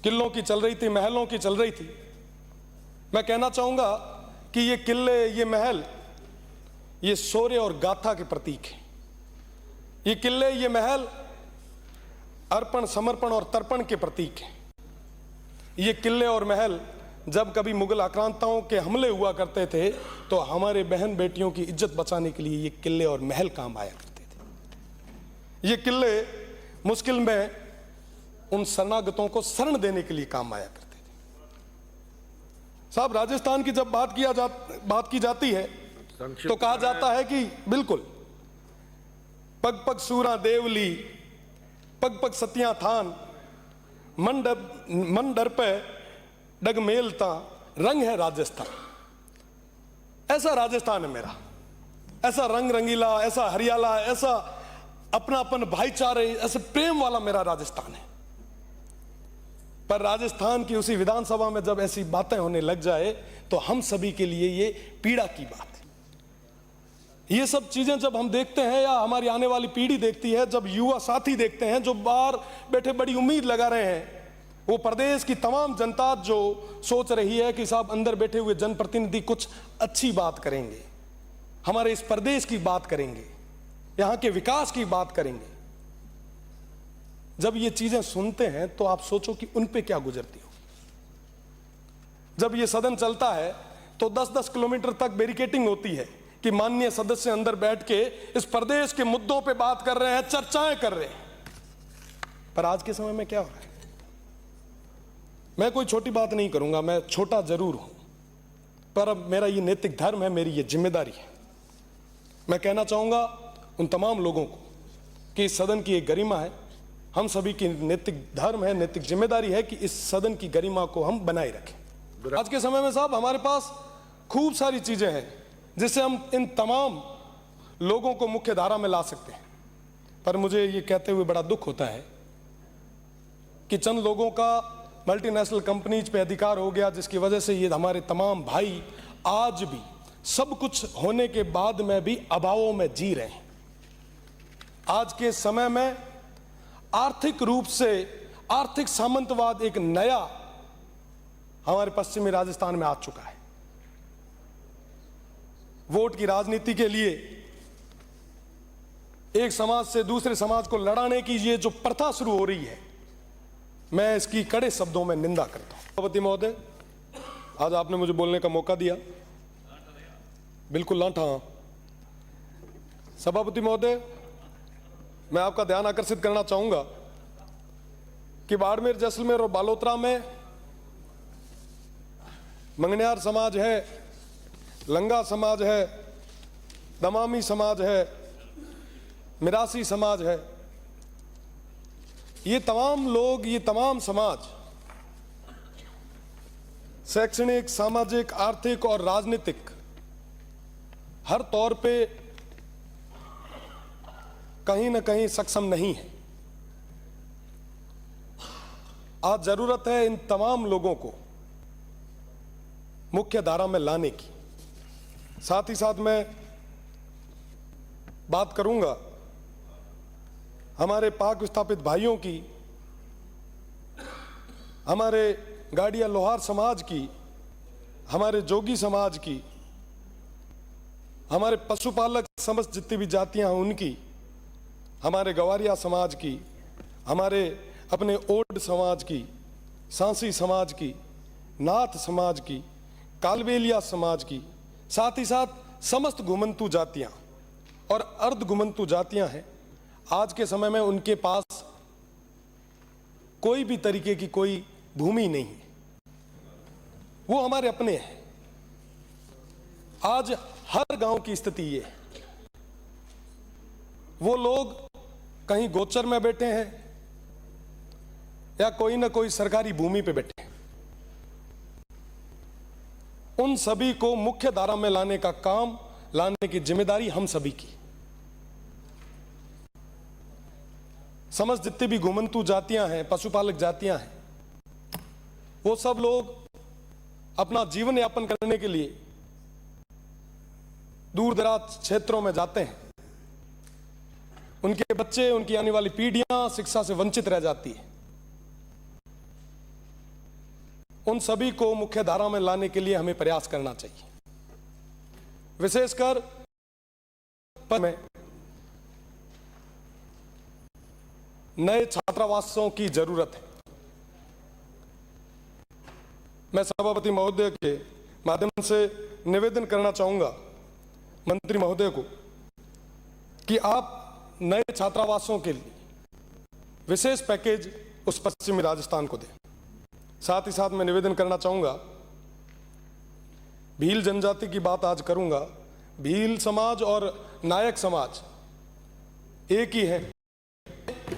किलों की चल रही थी, महलों की चल रही थी। मैं कहना चाहूंगा कि ये किले, ये महल, ये शौर्य और गाथा के प्रतीक हैं। ये किले, ये महल अर्पण, समर्पण और तर्पण के प्रतीक हैं। ये किले और महल जब कभी मुगल आक्रांताओं के हमले हुआ करते थे तो हमारे बहन बेटियों की इज्जत बचाने के लिए ये किले और महल काम आया करते थे। ये किले मुश्किल में उन शरणागतों को शरण देने के लिए काम आया करते थे। साहब, राजस्थान की जब बात की जाती है तो कहा जाता है कि बिल्कुल पग पग सूरा देवली, पग पग सतिया थान, मन डर पे डग मेलता, रंग है राजस्थान। ऐसा राजस्थान है मेरा, ऐसा रंग रंगीला, ऐसा हरियाला, ऐसा अपनापन, भाईचारे, ऐसे प्रेम वाला मेरा राजस्थान है। पर राजस्थान की उसी विधानसभा में जब ऐसी बातें होने लग जाए तो हम सभी के लिए ये पीड़ा की बात है। ये सब चीजें जब हम देखते हैं या हमारी आने वाली पीढ़ी देखती है, जब युवा साथी देखते हैं जो बाहर बैठे बड़ी उम्मीद लगा रहे हैं, वो प्रदेश की तमाम जनता जो सोच रही है कि साहब अंदर बैठे हुए जनप्रतिनिधि कुछ अच्छी बात करेंगे, हमारे इस प्रदेश की बात करेंगे, यहाँ के विकास की बात करेंगे, जब ये चीजें सुनते हैं तो आप सोचो कि उन पे क्या गुजरती हो। जब ये सदन चलता है तो 10-10 किलोमीटर तक बैरिकेटिंग होती है कि माननीय सदस्य अंदर बैठ के इस प्रदेश के मुद्दों पे बात कर रहे हैं, चर्चाएं कर रहे हैं। पर आज के समय में क्या हो रहा है? मैं कोई छोटी बात नहीं करूंगा, मैं छोटा जरूर हूं, पर अब मेरा ये नैतिक धर्म है, मेरी ये जिम्मेदारी है। मैं कहना चाहूंगा उन तमाम लोगों को कि इस सदन की एक गरिमा है, हम सभी की नैतिक धर्म है, नैतिक जिम्मेदारी है कि इस सदन की गरिमा को हम बनाए रखें। आज के समय में साहब हमारे पास खूब सारी चीजें हैं जिससे हम इन तमाम लोगों को मुख्य धारा में ला सकते हैं, पर मुझे ये कहते हुए बड़ा दुख होता है कि चंद लोगों का मल्टीनेशनल कंपनीज पे अधिकार हो गया, जिसकी वजह से ये हमारे तमाम भाई आज भी सब कुछ होने के बाद में भी अभावों में जी रहे हैं। आज के समय में आर्थिक रूप से आर्थिक सामंतवाद एक नया हमारे पश्चिमी राजस्थान में आ चुका है। वोट की राजनीति के लिए एक समाज से दूसरे समाज को लड़ाने की ये जो प्रथा शुरू हो रही है, मैं इसकी कड़े शब्दों में निंदा करता हूं। सभापति महोदय, आज आपने मुझे बोलने का मौका दिया, बिल्कुल लांठा। सभापति महोदय, मैं आपका ध्यान आकर्षित करना चाहूंगा कि बाड़मेर, जैसलमेर और बालोतरा में मंगनियार समाज है, लंगा समाज है, दमामी समाज है, मिरासी समाज है। ये तमाम लोग, ये तमाम समाज शैक्षणिक, सामाजिक, आर्थिक और राजनीतिक हर तौर पे कहीं ना कहीं सक्षम नहीं है। आज जरूरत है इन तमाम लोगों को मुख्य धारा में लाने की। साथ ही साथ मैं बात करूंगा हमारे पाक विस्थापित भाइयों की, हमारे गाड़िया लोहार समाज की, हमारे जोगी समाज की, हमारे पशुपालक समस्त जितनी भी जातियां हैं उनकी, हमारे गवारिया समाज की, हमारे अपने ओड समाज की, सांसी समाज की, नाथ समाज की, कालबेलिया समाज की, साथ ही साथ समस्त घुमंतु जातियां और अर्ध घुमंतु जातियां हैं। आज के समय में उनके पास कोई भी तरीके की कोई भूमि नहीं है, वो हमारे अपने हैं। आज हर गांव की स्थिति ये है, वो लोग कहीं गोचर में बैठे हैं या कोई ना कोई सरकारी भूमि पे बैठे हैं। उन सभी को मुख्य धारा में लाने का काम, लाने की जिम्मेदारी हम सभी की। समझ जितनी भी घुमंतु जातियां हैं, पशुपालक जातियां हैं, वो सब लोग अपना जीवन यापन करने के लिए दूर दराज क्षेत्रों में जाते हैं। उनके बच्चे, उनकी आने वाली पीढ़ियां शिक्षा से वंचित रह जाती है। उन सभी को मुख्य धारा में लाने के लिए हमें प्रयास करना चाहिए। विशेषकर में नए छात्रावासों की जरूरत है। मैं सभापति महोदय के माध्यम से निवेदन करना चाहूंगा मंत्री महोदय को कि आप नए छात्रावासों के लिए विशेष पैकेज उस पश्चिमी राजस्थान को दें। साथ ही साथ मैं निवेदन करना चाहूंगा, भील जनजाति की बात आज करूंगा। भील समाज और नायक समाज एक ही है,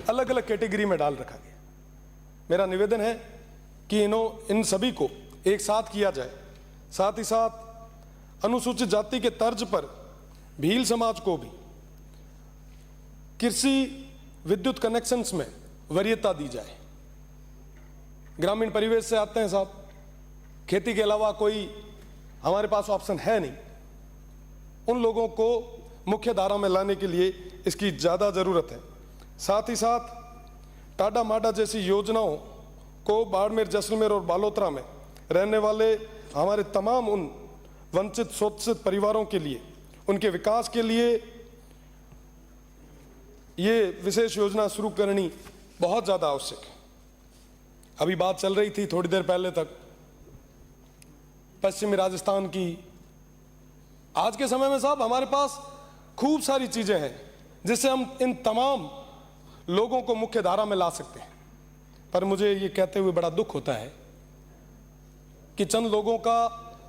अलग अलग कैटेगरी में डाल रखा गया। मेरा निवेदन है कि इन सभी को एक साथ किया जाए। साथ ही साथ अनुसूचित जाति के तर्ज पर भील समाज को भी कृषि विद्युत कनेक्शंस में वरीयता दी जाए। ग्रामीण परिवेश से आते हैं साहब, खेती के अलावा कोई हमारे पास ऑप्शन है नहीं। उन लोगों को मुख्य धारा में लाने के लिए इसकी ज़्यादा ज़रूरत है। साथ ही साथ टाडा माडा जैसी योजनाओं को बाड़मेर, जैसलमेर और बालोतरा में रहने वाले हमारे तमाम उन वंचित शोषित परिवारों के लिए, उनके विकास के लिए ये विशेष योजना शुरू करनी बहुत ज़्यादा आवश्यक है। अभी बात चल रही थी थोड़ी देर पहले तक पश्चिमी राजस्थान की। आज के समय में साहब हमारे पास खूब सारी चीजें हैं जिससे हम इन तमाम लोगों को मुख्य धारा में ला सकते हैं। पर मुझे ये कहते हुए बड़ा दुख होता है कि चंद लोगों का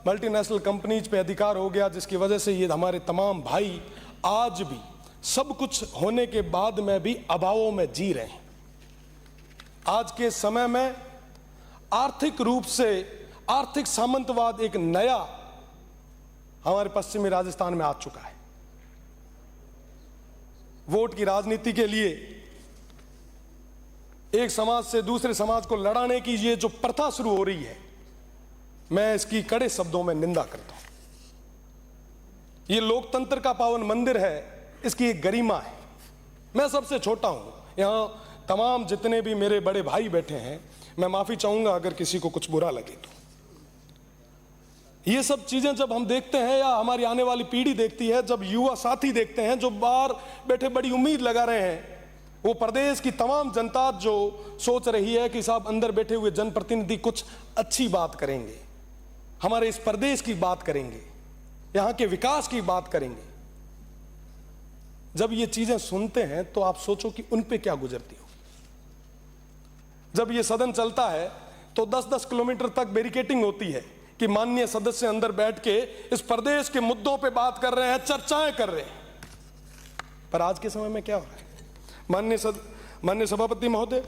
मल्टीनेशनल कंपनीज पे अधिकार हो गया, जिसकी वजह से ये हमारे तमाम भाई आज भी सब कुछ होने के बाद में भी अभावों में जी रहे हैं। आज के समय में आर्थिक रूप से आर्थिक सामंतवाद एक नया हमारे पश्चिमी राजस्थान में आ चुका है। वोट की राजनीति के लिए एक समाज से दूसरे समाज को लड़ाने की ये जो प्रथा शुरू हो रही है, मैं इसकी कड़े शब्दों में निंदा करता हूं। ये लोकतंत्र का पावन मंदिर है, इसकी एक गरिमा है। मैं सबसे छोटा हूं, यहां तमाम जितने भी मेरे बड़े भाई बैठे हैं, मैं माफी चाहूंगा अगर किसी को कुछ बुरा लगे तो। ये सब चीजें जब हम देखते हैं या हमारी आने वाली पीढ़ी देखती है, जब युवा साथी देखते हैं जो बाहर बैठे बड़ी उम्मीद लगा रहे हैं, वो प्रदेश की तमाम जनता जो सोच रही है कि साहब अंदर बैठे हुए जनप्रतिनिधि कुछ अच्छी बात करेंगे, हमारे इस प्रदेश की बात करेंगे, यहां के विकास की बात करेंगे। जब ये चीजें सुनते हैं तो आप सोचो कि उन पे क्या गुजरती हो। जब ये सदन चलता है तो 10-10 किलोमीटर तक बैरिकेटिंग होती है कि माननीय सदस्य अंदर बैठ के इस प्रदेश के मुद्दों पे बात कर रहे हैं, चर्चाएं कर रहे हैं। पर आज के समय में क्या हो रहा है? माननीय सभापति महोदय,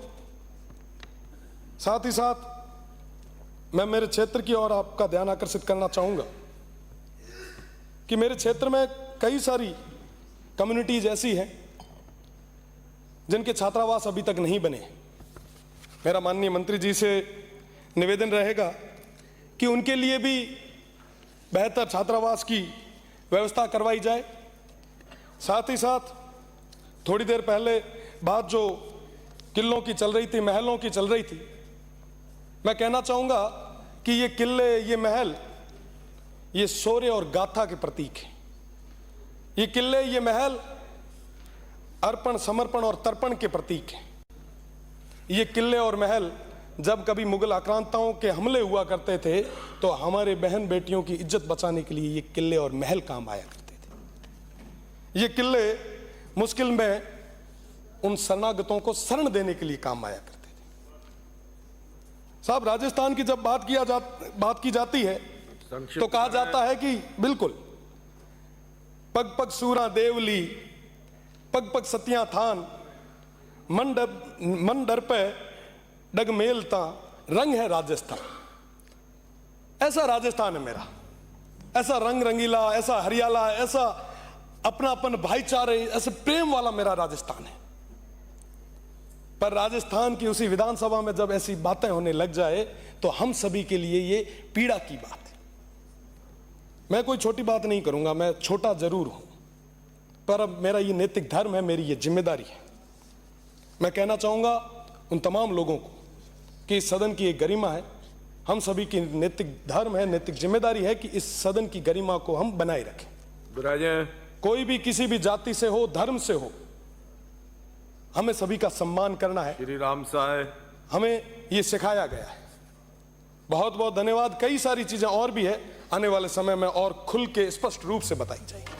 साथ ही साथ मैं मेरे क्षेत्र की ओर आपका ध्यान आकर्षित करना चाहूंगा कि मेरे क्षेत्र में कई सारी कम्युनिटीज ऐसी हैं जिनके छात्रावास अभी तक नहीं बने। मेरा माननीय मंत्री जी से निवेदन रहेगा कि उनके लिए भी बेहतर छात्रावास की व्यवस्था करवाई जाए। साथ ही साथ थोड़ी देर पहले बात जो किलों की चल रही थी, महलों की चल रही थी, मैं कहना चाहूंगा कि ये किले, ये महल, ये शौर्य और गाथा के प्रतीक हैं। ये किले, ये महल अर्पण, समर्पण और तर्पण के प्रतीक हैं। ये किले और महल जब कभी मुगल आक्रांताओं के हमले हुआ करते थे तो हमारे बहन बेटियों की इज्जत बचाने के लिए ये किले और महल काम आया करते थे। ये किले मुश्किल में उन शरणागतों को शरण देने के लिए काम आया करते थे। साहब, राजस्थान की जब बात की जाती है तो कहा जाता है कि बिल्कुल पग पग सूरा देवली, पग पग सतिया थान, मन डर पे डग मेलता, रंग है राजस्थान। ऐसा राजस्थान है मेरा, ऐसा रंग रंगीला, ऐसा हरियाला, ऐसा अपनापन, भाईचारे, ऐसे प्रेम वाला मेरा राजस्थान है। पर राजस्थान की उसी विधानसभा में जब ऐसी बातें होने लग जाए तो हम सभी के लिए ये पीड़ा की बात है। मैं कोई छोटी बात नहीं करूंगा, मैं छोटा जरूर हूं, पर अब मेरा ये नैतिक धर्म है, मेरी ये जिम्मेदारी है। मैं कहना चाहूंगा उन तमाम लोगों को कि इस सदन की एक गरिमा है, हम सभी की नैतिक धर्म है, नैतिक जिम्मेदारी है कि इस सदन की गरिमा को हम बनाए रखें। विराजें। कोई भी किसी भी जाति से हो, धर्म से हो, हमें सभी का सम्मान करना है। श्री राम साहब, हमें ये सिखाया गया है। बहुत बहुत धन्यवाद। कई सारी चीजें और भी है, आने वाले समय में और खुल के स्पष्ट रूप से बताई जाएगी।